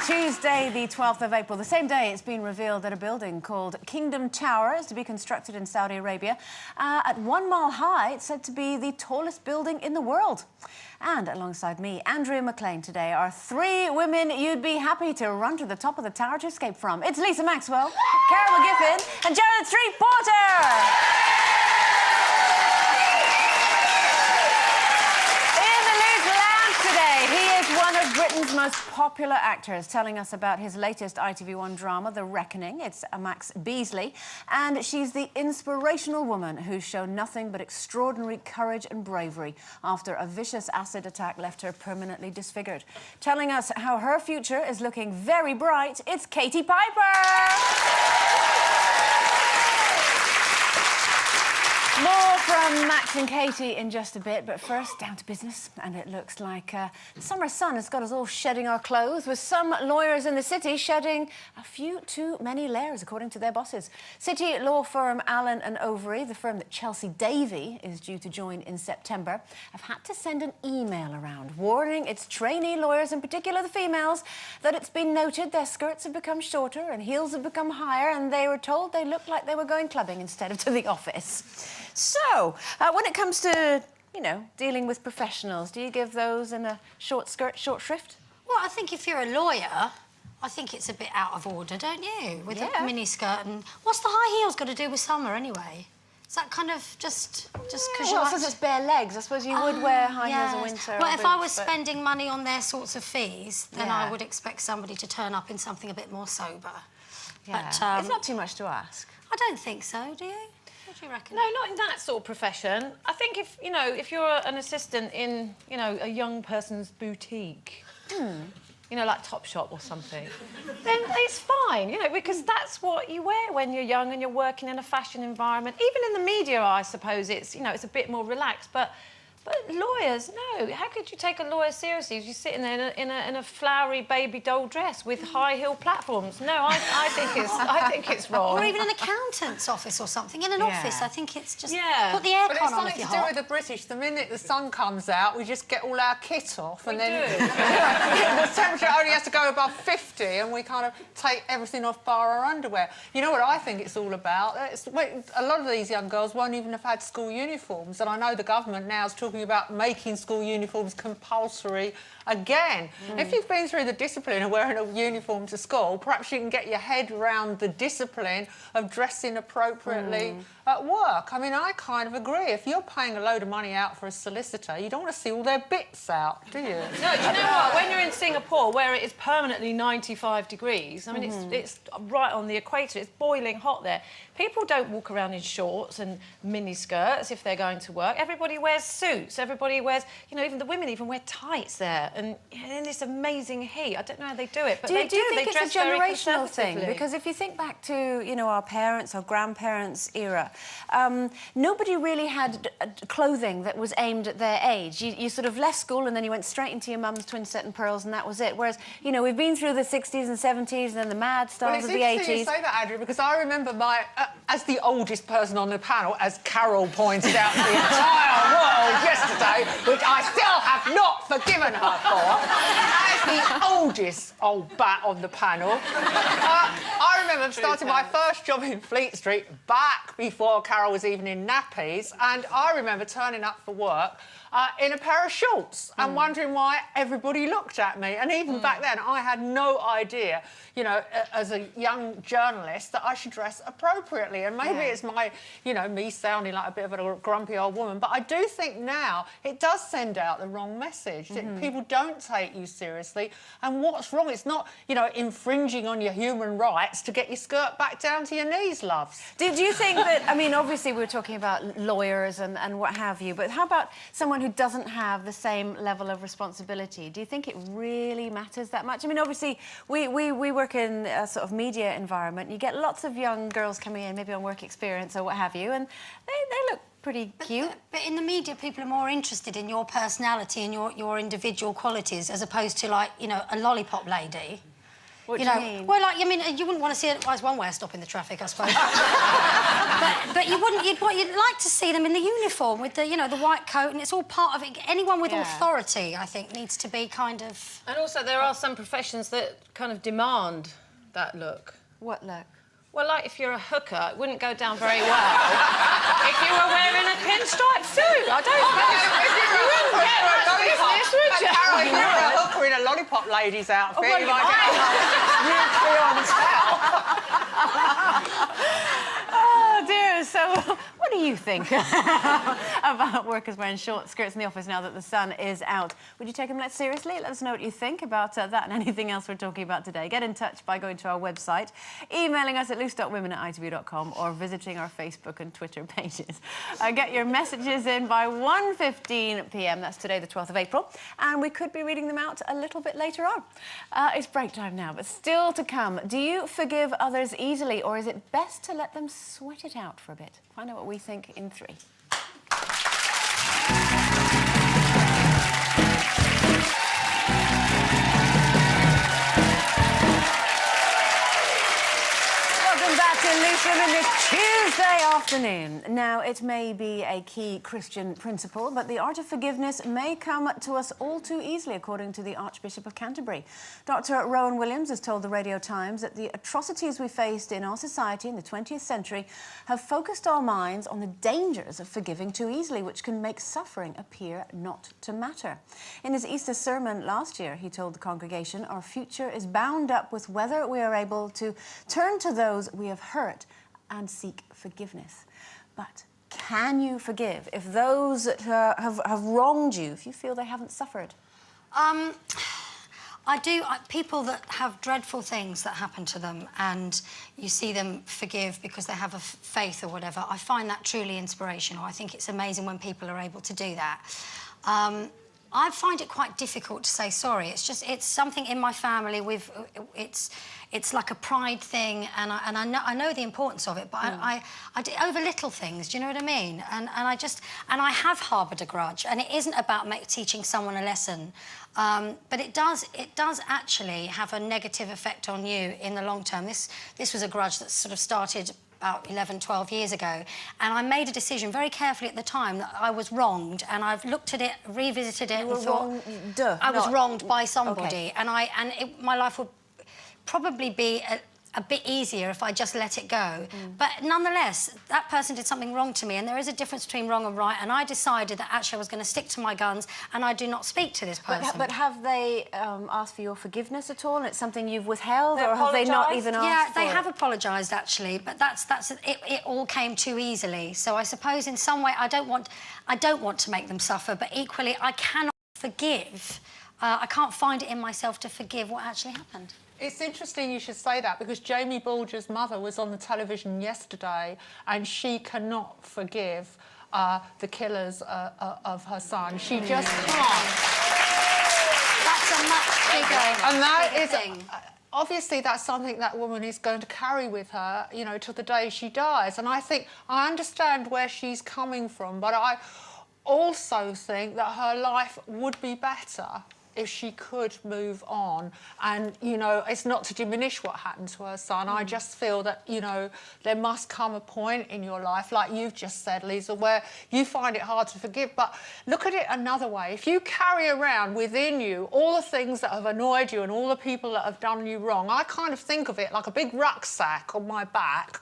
Tuesday, the 12th of April, the same day it's been revealed that a building called Kingdom Tower is to be constructed in Saudi Arabia. At 1 mile high, it's said to be the tallest building in the world. And alongside me, Andrea McLean today, are 3 women you'd be happy to run to the top of the tower to escape from. It's Lisa Maxwell, Carol McGiffin and Jared Street Porter! Britain's most popular actor is telling us about his latest ITV1 drama, The Reckoning. It's Max Beasley, and she's the inspirational woman who's shown nothing but extraordinary courage and bravery after a vicious acid attack left her permanently disfigured. Telling us how her future is looking very bright, it's Katie Piper! More from Max and Katie in just a bit, but first, down to business. And it looks like the summer sun has got us all shedding our clothes, with some lawyers in the city shedding a few too many layers, according to their bosses. City law firm Allen & Overy, the firm that Chelsea Davy is due to join in September, have had to send an email around warning its trainee lawyers, in particular the females, that it's been noted their skirts have become shorter and heels have become higher, and they were told they looked like they were going clubbing instead of to the office. So, when it comes to, you know, dealing with professionals, do you give those in a short skirt, short shrift? Well, I think if you're a lawyer, I think it's a bit out of order, don't you? With a miniskirt and... What's the high heels got to do with summer, anyway? Is that kind of just because you like... Well, since it's bare legs, I suppose you would wear high heels in winter. Well, if I was spending money on their sorts of fees, then I would expect somebody to turn up in something a bit more sober. Yeah. But, it's not too much to ask. I don't think so, do you? What do you reckon? No, not in that sort of profession. I think if, you know, if you're an assistant in, you know, a young person's boutique, you know, like Topshop or something, then it's fine, you know, because that's what you wear when you're young and you're working in a fashion environment. Even in the media, I suppose it's, you know, it's a bit more relaxed, but lawyers, no. How could you take a lawyer seriously if you're sitting there in a flowery baby doll dress with high heel platforms? No, I think it's wrong. Or even an accountant's office or something. In an office, I think it's just put the But aircon it's on like if you're to do hot. with the British. The minute the sun comes out, we just get all our kit off, and then the temperature only has to go above 50, and we kind of take everything off bar our underwear. You know what I think it's all about? A lot of these young girls won't even have had school uniforms, and I know the government now is talking about making school uniforms compulsory again. If you've been through the discipline of wearing a uniform to school, perhaps you can get your head around the discipline of dressing appropriately at work. I mean, I kind of agree. If you're paying a load of money out for a solicitor, you don't want to see all their bits out, do you? No, do you know what? When you're in Singapore, where it is permanently 95 degrees, I mean, it's right on the equator, it's boiling hot there. People don't walk around in shorts and mini skirts if they're going to work. Everybody wears suits. Everybody wears, you know, even the women even wear tights there. And in this amazing heat, I don't know how they do it, but they do. Do you think they it's a generational thing? Because if you think back to, you know, our parents, our grandparents' era, nobody really had clothing that was aimed at their age. You sort of left school and then you went straight into your mum's twin set and pearls, and that was it. Whereas, you know, we've been through the 60s and 70s and then the mad styles of the 80s. Well, it's interesting you say that, Andrew, because I remember my... as the oldest person on the panel, as Carol pointed out to the entire world yesterday, which I still have not forgiven her for, as the oldest old bat on the panel, I remember starting my first job in Fleet Street back before Carol was even in nappies, and I remember turning up for work in a pair of shorts and wondering why everybody looked at me. And even back then, I had no idea, you know, as a young journalist, that I should dress appropriately. And maybe it's my, you know, me sounding like a bit of a grumpy old woman, but I do think now it does send out the wrong message, that people don't take you seriously. And what's wrong? It's not, you know, infringing on your human rights to get your skirt back down to your knees, loves. Did you think that, I mean, obviously we were talking about lawyers and what have you, but how about someone who doesn't have the same level of responsibility? Do you think it really matters that much? I mean, obviously, we work in a sort of media environment. You get lots of young girls coming in, maybe on work experience or what have you, and they look pretty cute. But in the media, people are more interested in your personality and your individual qualities as opposed to, like, you know, a lollipop lady. What do you mean? Well, like, I mean, you wouldn't want to see it as one way of stopping the traffic, I suppose. but you wouldn't. You'd like to see them in the uniform with the, the white coat, and it's all part of it. Anyone with authority, I think, needs to be kind of. And also, there are some professions that kind of demand that look. What look? Well, like if you're a hooker, it wouldn't go down very well if you were wearing a pinstripe suit. I don't think you wouldn't get much business, would you? Carol, if you were a hooker in a lollipop lady's outfit, well, you might get a Oh dear. So, what do you think about workers wearing short skirts in the office now that the sun is out? Would you take them less seriously? Let us know what you think about that and anything else we're talking about today. Get in touch by going to our website, emailing us at loose.women@itv.com, or visiting our Facebook and Twitter pages. Get your messages in by 1:15 p.m. That's today, the 12th of April, and we could be reading them out a little bit later on. It's break time now, but still to come. Do you forgive others easily, or is it best to let them sweat it out for a bit? Find out what we think in 3. Welcome back to Loose Women this Tuesday afternoon. Now, it may be a key Christian principle, but the art of forgiveness may come to us all too easily, according to the Archbishop of Canterbury. Dr. Rowan Williams has told the Radio Times that the atrocities we faced in our society in the 20th century have focused our minds on the dangers of forgiving too easily, which can make suffering appear not to matter. In his Easter sermon last year, he told the congregation, our future is bound up with whether we are able to turn to those we have hurt and seek forgiveness. But can you forgive if those that have wronged you, if you feel they haven't suffered? I do. People that have dreadful things that happen to them and you see them forgive because they have a faith or whatever, I find that truly inspirational. I think it's amazing when people are able to do that. I find it quite difficult to say sorry. It's something in my family. It's like a pride thing, and I know the importance of it, but I do over little things. Do you know what I mean? And I have harboured a grudge, and it isn't about teaching someone a lesson, but it does actually have a negative effect on you in the long term. This was a grudge that sort of started about 11, 12 years ago, and I made a decision very carefully at the time that I was wronged, and I've looked at it, revisited it, and thought I was wronged by somebody, and my life would probably be a bit easier if I just let it go. But nonetheless, that person did something wrong to me, and there is a difference between wrong and right, and I decided that actually I was going to stick to my guns and I do not speak to this person. But have they asked for your forgiveness at all, and it's something you've withheld, or have they not even asked for it? Yeah, they have apologised, actually, but it all came too easily. So I suppose in some way I don't want to make them suffer, but equally I cannot forgive. I can't find it in myself to forgive what actually happened. It's interesting you should say that, because Jamie Bulger's mother was on the television yesterday and she cannot forgive the killers of her son. She just can't. That's a much bigger thing. Obviously, that's something that woman is going to carry with her, till the day she dies. And I think I understand where she's coming from, but I also think that her life would be better if she could move on. And, it's not to diminish what happened to her son. I just feel that, there must come a point in your life, like you've just said, Lisa, where you find it hard to forgive. But look at it another way. If you carry around within you all the things that have annoyed you and all the people that have done you wrong, I kind of think of it like a big rucksack on my back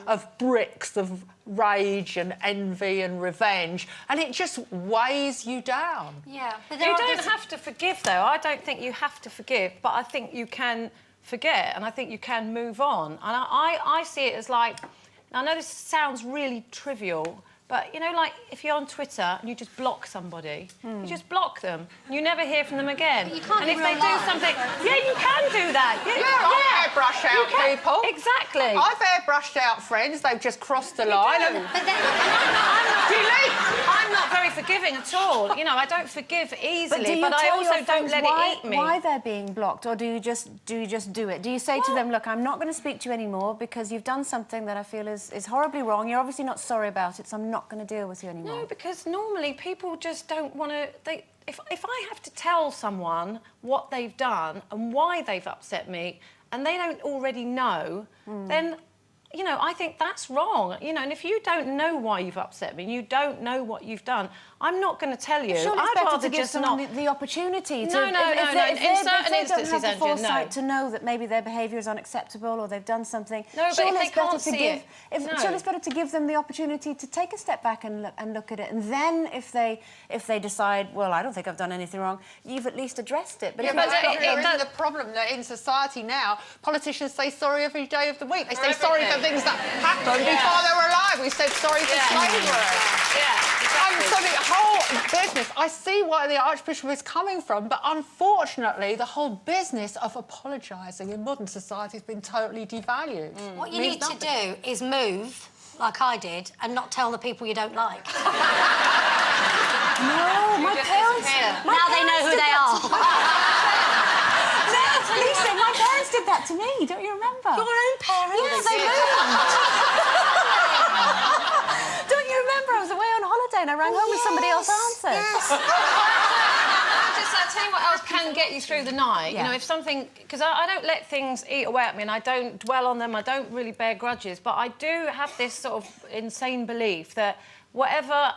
of bricks of rage and envy and revenge, and it just weighs you down. Yeah, but you don't have to forgive, though. I don't think you have to forgive, but I think you can forget, and I think you can move on. And I see it as like, I know this sounds really trivial, but, like if you're on Twitter and you just block somebody, you just block them. You never hear from them again. But you can't and if they do something... Yeah, you can do that. I airbrush out people. Exactly. I've airbrushed out friends. They've just crossed the line. But then, I'm not very forgiving at all. I don't forgive easily, but I also don't let it eat me. Why they're being blocked, or do you just do it? Do you say to them, look, I'm not going to speak to you anymore because you've done something that I feel is horribly wrong. You're obviously not sorry about it, so I'm not going to deal with you anymore? No, because normally people just don't want to... If I have to tell someone what they've done and why they've upset me, and they don't already know, then, you know, I think that's wrong. You know, and if you don't know why you've upset me, and you don't know what you've done, I'm not going to tell you. Surely it's I'd better rather to give just someone not... the opportunity to... No. In certain they instances, don't have the Andrea, foresight no. to know that maybe their behaviour is unacceptable or they've done something. No, but surely if they it's better can't to see give, it, no. Surely it's better to give them the opportunity to take a step back and look at it. And then if they decide, well, I don't think I've done anything wrong, you've at least addressed it. But Yeah, if but it's- isn't the problem that in society now, politicians say sorry every day of the week. They say sorry for things that happened before they were alive. We said sorry for slavery. And so the whole business, I see where the Archbishop is coming from, but unfortunately, the whole business of apologising in modern society has been totally devalued. What you need to do is move, like I did, and not tell the people you don't like. No, my parents... Now they know who they are. Lisa, my parents did that to me, don't you remember? Your own parents? Yeah, they moved. Don't you remember? I was away on holiday and I rang home and somebody else answered. Yes. I'll tell you what else can get you through the night. Yeah. You know, if something... Because I don't let things eat away at me and I don't dwell on them, I don't really bear grudges, but I do have this sort of insane belief that whatever...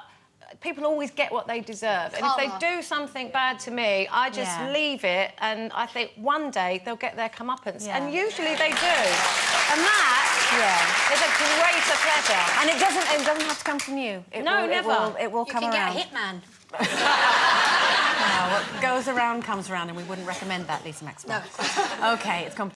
People always get what they deserve. And if they do something bad to me, I just leave it and I think one day they'll get their comeuppance. Yeah. And usually they do. And that is a greater pleasure. And it doesn't have to come from you. Never. It will You come can around. get a hitman. No, what goes around comes around, and we wouldn't recommend that, Lisa Maxwell. No. OK, it's